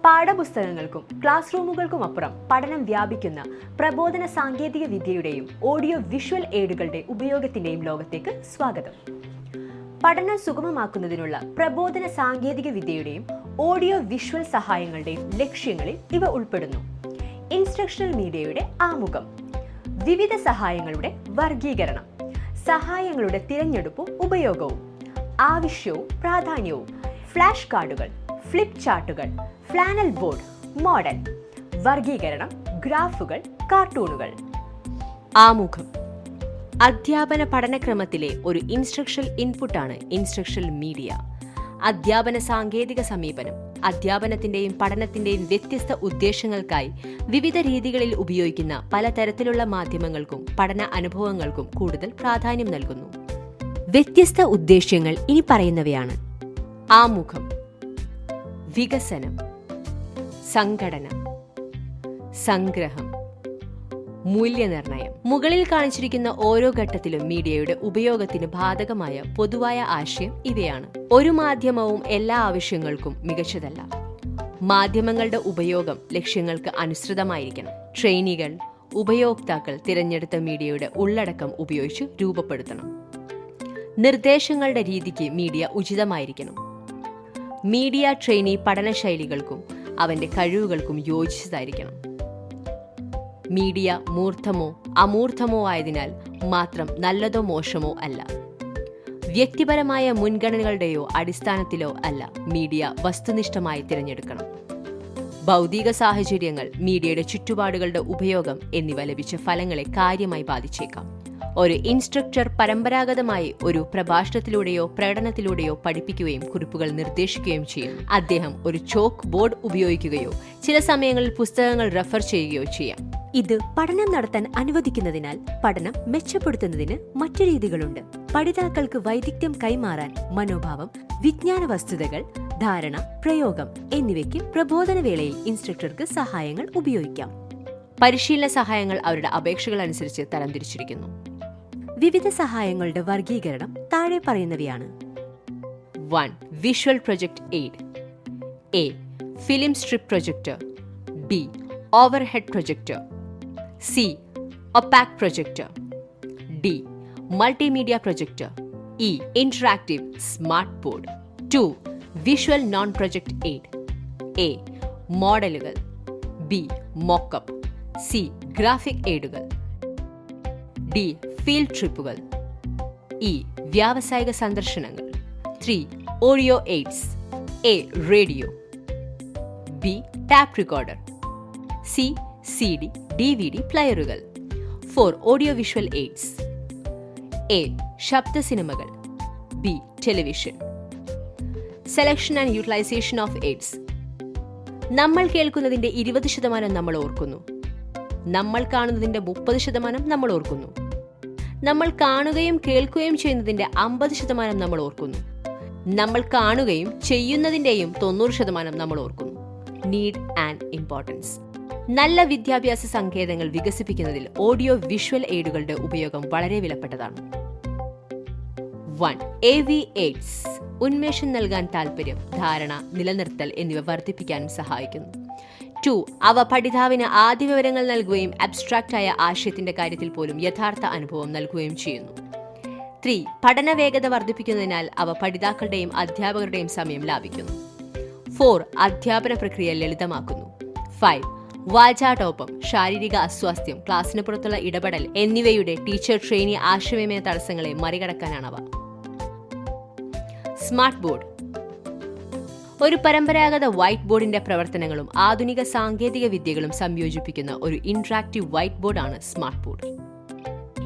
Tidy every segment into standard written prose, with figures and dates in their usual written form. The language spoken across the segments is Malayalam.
പാഠപുസ്തകങ്ങൾക്കും ക്ലാസ് റൂമുകൾക്കുമപ്പുറം പഠനം വ്യാപിക്കുന്ന പ്രബോധന സാങ്കേതിക വിദ്യയുടെയും ഓഡിയോ വിഷ്വൽ എയ്ഡുകളുടെ ഉപയോഗത്തിന്റെയും ലോകത്തേക്ക് സ്വാഗതം. പഠനം സുഗമമാക്കുന്നതിനുള്ള പ്രബോധന സാങ്കേതിക വിദ്യയുടെയും ഓഡിയോ വിഷ്വൽ സഹായങ്ങളുടെയും ലക്ഷ്യങ്ങളിൽ ഇവ ഉൾപ്പെടുന്നു. ഇൻസ്ട്രക്ഷണൽ മീഡിയയുടെ ആമുഖം, വിവിധ സഹായങ്ങളുടെ വർഗീകരണം, സഹായങ്ങളുടെ തിരഞ്ഞെടുപ്പും ഉപയോഗവും, ആവശ്യവും പ്രാധാന്യവും, ഫ്ലാഷ് കാർഡുകൾ, ഫ്ലിപ്പ് ചാർട്ടുകൾ, ഫ്ലാനൽ ബോർഡ്, മോഡൽ, വർഗീകരണം, ഗ്രാഫുകൾ, കാർട്ടൂണുകൾ. ആമുഖം. അധ്യാപന പഠനക്രമത്തിലെ ഒരു ഇൻസ്ട്രക്ഷണൽ ഇൻപുട്ടാണ് ഇൻസ്ട്രക്ഷണൽ മീഡിയ. അധ്യാപന സാങ്കേതിക സമീപനം അധ്യാപനത്തിന്റെയും പഠനത്തിന്റെയും വ്യത്യസ്ത ഉദ്ദേശങ്ങൾക്കായി വിവിധ രീതികളിൽ ഉപയോഗിക്കുന്ന പലതരത്തിലുള്ള മാധ്യമങ്ങൾക്കും പഠന അനുഭവങ്ങൾക്കും കൂടുതൽ പ്രാധാന്യം നൽകുന്നു. വ്യത്യസ്ത ഉദ്ദേശ്യങ്ങൾ ഇനി പറയുന്നവയാണ്. ആമുഖം. വികസനം, സംഘടന, സംഗ്രഹം, മൂല്യനിർണയം. മുകളിൽ കാണിച്ചിരിക്കുന്ന ഓരോ ഘട്ടത്തിലും മീഡിയയുടെ ഉപയോഗത്തിന് ബാധകമായ പൊതുവായ ആശയം ഇവയാണ്. ഒരു മാധ്യമവും എല്ലാ ആവശ്യങ്ങൾക്കും മികച്ചതല്ല. മാധ്യമങ്ങളുടെ ഉപയോഗം ലക്ഷ്യങ്ങൾക്ക് അനുസൃതമായിരിക്കണം. ട്രെയിനികൾ, ഉപയോക്താക്കൾ തിരഞ്ഞെടുത്ത മീഡിയയുടെ ഉള്ളടക്കം ഉപയോഗിച്ച് രൂപപ്പെടുത്തണം. നിർദ്ദേശങ്ങളുടെ രീതിക്ക് മീഡിയ ഉചിതമായിരിക്കണം. മീഡിയ ട്രെയിനി പഠനശൈലികൾക്കും അവന്റെ കഴിവുകൾക്കും യോജിച്ചതായിരിക്കണം. മീഡിയ മൂർത്തമോ അമൂർത്തമോ ആയതിനാൽ മാത്രം നല്ലതോ മോശമോ അല്ല. വ്യക്തിപരമായ മുൻഗണനകളുടെയോ അടിസ്ഥാനത്തിലോ അല്ല മീഡിയ വസ്തുനിഷ്ഠമായി തിരഞ്ഞെടുക്കണം. ഭൗതിക സാഹചര്യങ്ങൾ, മീഡിയയുടെ ചുറ്റുപാടുകളുടെ ഉപയോഗം എന്നിവ ലഭിച്ച ഫലങ്ങളെ കാര്യമായി ബാധിച്ചേക്കാം. ഒരു ഇൻസ്ട്രക്ടർ പരമ്പരാഗതമായി ഒരു പ്രഭാഷണത്തിലൂടെയോ പ്രകടനത്തിലൂടെയോ പഠിപ്പിക്കുകയും കുറിപ്പുകൾ നിർദ്ദേശിക്കുകയും ചെയ്യുന്നു. അദ്ദേഹം ഒരു ചോക്ക് ബോർഡ് ഉപയോഗിക്കുകയോ ചില സമയങ്ങളിൽ പുസ്തകങ്ങൾ റെഫർ ചെയ്യുകയോ ചെയ്യാം. ഇത് പഠനം നടത്താൻ അനുവദിക്കുന്നതിനാൽ പഠനം മെച്ചപ്പെടുത്തുന്നതിന് മറ്റു രീതികളുണ്ട്. പഠിതാക്കൾക്ക് വൈദഗ്ധ്യം കൈമാറാൻ മനോഭാവം, വിജ്ഞാന വസ്തുതകൾ, ധാരണ, പ്രയോഗം എന്നിവയ്ക്ക് പ്രബോധന വേളയിൽ ഇൻസ്ട്രക്ടർക്ക് സഹായങ്ങൾ ഉപയോഗിക്കാം. പരിശീലന സഹായങ്ങൾ അവരുടെ അപേക്ഷകൾ അനുസരിച്ച് തരംതിരിച്ചിരിക്കുന്നു. വിവിധ സഹായങ്ങളുടെ വർഗീകരണം താഴെ പറയുന്നവയാണ്. 1. Visual project aid. A. Film strip projector. B. Overhead projector. C. Opaque projector. D. Multimedia projector. E. Interactive smart board. 2. Visual non project aid. A. മോഡലുകൾ. ബി. മോക്കപ്പ്. സി. ഗ്രാഫിക് എയ്ഡുകൾ. ഡി. ഫീൽഡ് ട്രിപ്പുകൾ. ഇ. വ്യാവസായിക സന്ദർശനങ്ങൾ. 3. Audio aids. A. Radio. B. Tape recorder. C. CD, DVD പ്ലെയറുകൾ. 4. Audio visual aids. എ. ശബ്ദ സിനിമകൾ. B. Television. Selection and utilization of aids. നമ്മൾ കേൾക്കുന്നതിന്റെ 20% നമ്മൾ ഓർക്കുന്നു. നമ്മൾ കാണുന്നതിന്റെ 30% നമ്മൾ ഓർക്കുന്നു. നമ്മൾ കാണുകയും കേൾക്കുകയും ചെയ്യുന്നതിന്റെ 50% നമ്മൾ ഓർക്കുന്നു. നമ്മൾ കാണുകയും ചെയ്യുന്നതിന്റെയും 90% നമ്മൾ ഓർക്കുന്നു. Need and importance. നല്ല വിദ്യാഭ്യാസ സങ്കേതങ്ങൾ വികസിപ്പിക്കുന്നതിൽ ഓഡിയോ വിഷ്വൽ എയ്ഡുകളുടെ ഉപയോഗം വളരെ വിലപ്പെട്ടതാണ്. 1. AV AIDS. ഉന്മേഷം നൽകാൻ താൽപര്യം, ധാരണ, നിലനിർത്തൽ എന്നിവ വർദ്ധിപ്പിക്കാനും സഹായിക്കുന്നു. 2. അവ പഠിതാവിന് ആദ്യ വിവരങ്ങൾ നൽകുകയും അബ്സ്ട്രാക്റ്റായ ആശയത്തിന്റെ കാര്യത്തിൽ പോലും യഥാർത്ഥ അനുഭവം നൽകുകയും ചെയ്യുന്നു. 3. പഠന വേഗത വർദ്ധിപ്പിക്കുന്നതിനാൽ അവ പഠിതാക്കളുടെയും അധ്യാപകരുടെയും സമയം ലാഭിക്കുന്നു. 4. അധ്യാപന പ്രക്രിയ ലളിതമാക്കുന്നു. 5. വാചാടോപം, ശാരീരിക അസ്വാസ്ഥ്യം, ക്ലാസിന് പുറത്തുള്ള ഇടപെടൽ എന്നിവയുടെ ടീച്ചർ ട്രെയിനി ആശയവിനിമയ തടസ്സങ്ങളെ മറികടക്കാനാണവ. Smart board. ഒരു പരമ്പരാഗത വൈറ്റ് ബോർഡിന്റെ പ്രവർത്തനങ്ങളും ആധുനിക സാങ്കേതിക വിദ്യകളും സംയോജിപ്പിക്കുന്ന ഒരു ഇന്ററാക്റ്റീവ് വൈറ്റ് ബോർഡാണ് സ്മാർട്ട് ബോർഡ്.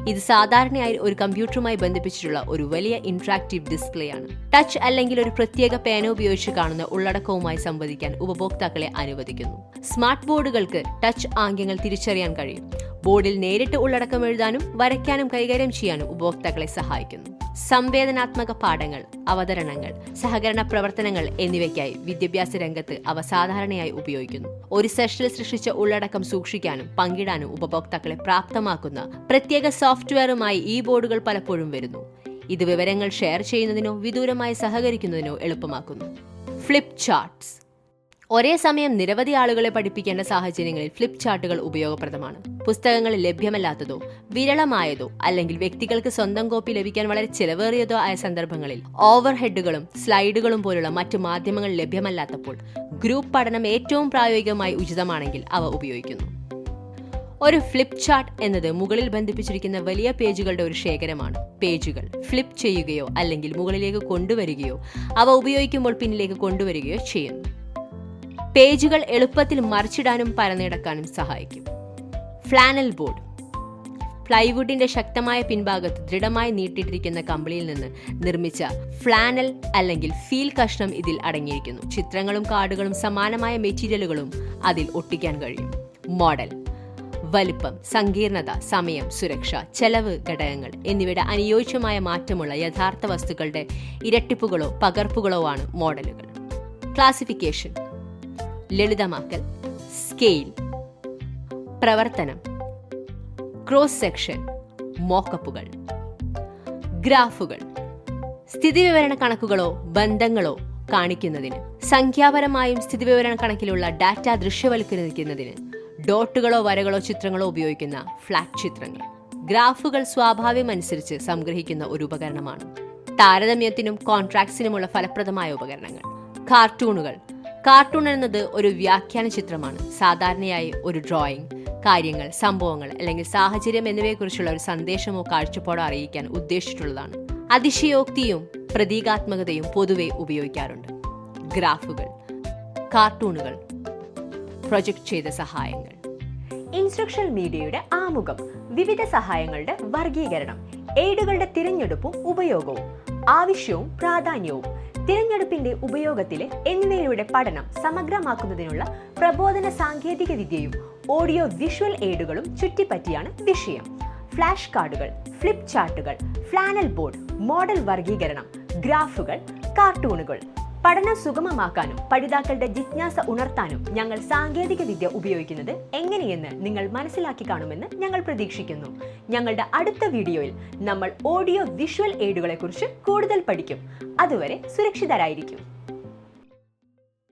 ഇത് സാധാരണയായി ഒരു കമ്പ്യൂട്ടറുമായി ബന്ധിപ്പിച്ചിട്ടുള്ള ഒരു വലിയ ഇന്ററാക്റ്റീവ് ഡിസ്പ്ലേ ആണ്. ടച്ച് അല്ലെങ്കിൽ ഒരു പ്രത്യേക പേന ഉപയോഗിച്ച് കാണുന്ന ഉള്ളടക്കവുമായി സംവദിക്കാൻ ഉപഭോക്താക്കളെ അനുവദിക്കുന്നു. സ്മാർട്ട് ബോർഡുകൾക്ക് ടച്ച് ആംഗ്യങ്ങൾ തിരിച്ചറിയാൻ കഴിയും. ബോർഡിൽ നേരിട്ട് ഉള്ളടക്കം എഴുതാനും വരയ്ക്കാനും കൈകാര്യം ചെയ്യാനും ഉപഭോക്താക്കളെ സഹായിക്കുന്നു. സംവേദനാത്മക പാഠങ്ങൾ, അവതരണങ്ങൾ, സഹകരണ പ്രവർത്തനങ്ങൾ എന്നിവയ്ക്കായി വിദ്യാഭ്യാസ രംഗത്ത് അവ സാധാരണയായി ഉപയോഗിക്കുന്നു. ഒരു സെഷനിൽ സൃഷ്ടിച്ച ഉള്ളടക്കം സൂക്ഷിക്കാനും പങ്കിടാനും ഉപഭോക്താക്കളെ പ്രാപ്തമാക്കുന്ന പ്രത്യേക സോഫ്റ്റ്വെയറുമായി ഈ ബോർഡുകൾ പലപ്പോഴും വരുന്നു. ഇത് വിവരങ്ങൾ ഷെയർ ചെയ്യുന്നതിനോ വിദൂരമായി സഹകരിക്കുന്നതിനോ എളുപ്പമാക്കുന്നു. Flip charts. ഒരേ സമയം നിരവധി ആളുകളെ പഠിപ്പിക്കേണ്ട സാഹചര്യങ്ങളിൽ ഫ്ലിപ്പ് ചാർട്ടുകൾ ഉപയോഗപ്രദമാണ്. പുസ്തകങ്ങൾ ലഭ്യമല്ലാത്തതോ വിരളമായതോ അല്ലെങ്കിൽ വ്യക്തികൾക്ക് സ്വന്തം കോപ്പി ലഭിക്കാൻ വളരെ ചിലവേറിയതോ ആയ സന്ദർഭങ്ങളിൽ ഓവർ ഹെഡുകളും സ്ലൈഡുകളും പോലുള്ള മറ്റു മാധ്യമങ്ങൾ ലഭ്യമല്ലാത്തപ്പോൾ ഗ്രൂപ്പ് പഠനം ഏറ്റവും പ്രായോഗികമായി ഉചിതമാണെങ്കിൽ അവ ഉപയോഗിക്കുന്നു. ഒരു ഫ്ലിപ്പ് ചാർട്ട് എന്നത് മുകളിൽ ബന്ധിപ്പിച്ചിരിക്കുന്ന വലിയ പേജുകളുടെ ഒരു ശേഖരമാണ്. പേജുകൾ ഫ്ലിപ്പ് ചെയ്യുകയോ അല്ലെങ്കിൽ മുകളിലേക്ക് കൊണ്ടുവരികയോ അവ ഉപയോഗിക്കുമ്പോൾ പിന്നിലേക്ക് കൊണ്ടുവരികയോ ചെയ്യുന്നു. പേജുകൾ എളുപ്പത്തിൽ മറിച്ചിടാനും പരന്നിടക്കാനും സഹായിക്കും. Flannel board. പ്ലൈവുഡിന്റെ ശക്തമായ പിൻഭാഗത്ത് ദൃഢമായി നീട്ടിയിട്ടിരിക്കുന്ന കമ്പിളിയിൽ നിന്ന് നിർമ്മിച്ച ഫ്ലാനൽ അല്ലെങ്കിൽ ഫീൽ കഷ്ണം ഇതിൽ അടങ്ങിയിരിക്കുന്നു. ചിത്രങ്ങളും കാർഡുകളും സമാനമായ മെറ്റീരിയലുകളും അതിൽ ഒട്ടിക്കാൻ കഴിയും. മോഡൽ. വലിപ്പം, സങ്കീർണത, സമയം, സുരക്ഷ, ചെലവ് ഘടകങ്ങൾ എന്നിവയുടെ അനുയോജ്യമായ മാറ്റമുള്ള യഥാർത്ഥ വസ്തുക്കളുടെ ഇരട്ടിപ്പുകളോ പകർപ്പുകളോ ആണ് മോഡലുകൾ. ക്ലാസിഫിക്കേഷൻ. ലളിതമാക്കൽ, സ്കെയിൽ, പ്രവർത്തനം, ക്രോസ് സെക്ഷൻ, മോക്കപ്പുകൾ. ഗ്രാഫുകൾ. സ്ഥിതിവിവരണ കണക്കുകളോ ബന്ധങ്ങളോ കാണിക്കുന്നതിന്, സംഖ്യാപരമായും സ്ഥിതിവിവരണ കണക്കിലുള്ള ഡാറ്റ ദൃശ്യവൽക്കരിക്കുന്നതിന് ഡോട്ടുകളോ വരകളോ ചിത്രങ്ങളോ ഉപയോഗിക്കുന്ന ഫ്ലാറ്റ് ചിത്രങ്ങൾ. ഗ്രാഫുകൾ സ്വാഭാവ്യമനുസരിച്ച് സംഗ്രഹിക്കുന്ന ഒരു ഉപകരണമാണ്. താരതമ്യത്തിനും കോൺട്രാക്ട്സിനുമുള്ള ഫലപ്രദമായ ഉപകരണങ്ങൾ. കാർട്ടൂണുകൾ. കാർട്ടൂൺ എന്നത് ഒരു വ്യാഖ്യാന ചിത്രമാണ്. സാധാരണയായി ഒരു ഡ്രോയിങ്, കാര്യങ്ങൾ, സംഭവങ്ങൾ അല്ലെങ്കിൽ സാഹചര്യം എന്നിവയെക്കുറിച്ചുള്ള ഒരു സന്ദേശമോ കാഴ്ചപ്പാടോ അറിയിക്കാൻ ഉദ്ദേശിച്ചിട്ടുള്ളതാണ്. അതിശയോക്തിയും പ്രതീകാത്മകതയും പൊതുവെ ഉപയോഗിക്കാറുണ്ട്. ഗ്രാഫുകൾ, കാർട്ടൂണുകൾ, പ്രൊജക്ട് ചെയ്ത സഹായങ്ങൾ. ഇൻസ്ട്രക്ഷണൽ മീഡിയയുടെ ആമുഖം, വിവിധ സഹായങ്ങളുടെ വർഗീകരണം, എയ്ഡുകളുടെ തിരഞ്ഞെടുപ്പും ഉപയോഗവും, ആവശ്യവും പ്രാധാന്യവും, തിരഞ്ഞെടുപ്പിന്റെ ഉപയോഗത്തിലെ എന്നിവയുടെ പഠനം സമഗ്രമാക്കുന്നതിനുള്ള പ്രബോധന സാങ്കേതിക വിദ്യയും ഓഡിയോ വിഷ്വൽ എയ്ഡുകളും ചുറ്റിപ്പറ്റിയാണ് വിഷയം. ഫ്ലാഷ് കാർഡുകൾ, ഫ്ലിപ്പ് ചാർട്ടുകൾ, ഫ്ലാനൽ ബോർഡ്, മോഡൽ വർഗീകരണം, ഗ്രാഫുകൾ, കാർട്ടൂണുകൾ. പഠനം സുഗമമാക്കാനും പഠിതാക്കളുടെ ജിജ്ഞാസ ഉണർത്താനും ഞങ്ങൾ സാങ്കേതിക വിദ്യ ഉപയോഗിക്കുന്നത് എങ്ങനെയെന്ന് നിങ്ങൾ മനസ്സിലാക്കി കാണുമെന്ന് ഞങ്ങൾ പ്രതീക്ഷിക്കുന്നു. ഞങ്ങളുടെ അടുത്ത വീഡിയോയിൽ നമ്മൾ ഓഡിയോ വിഷ്വൽ എയ്ഡുകളെക്കുറിച്ച് കൂടുതൽ പഠിക്കും. അതുവരെ സുരക്ഷിതരായിരിക്കും.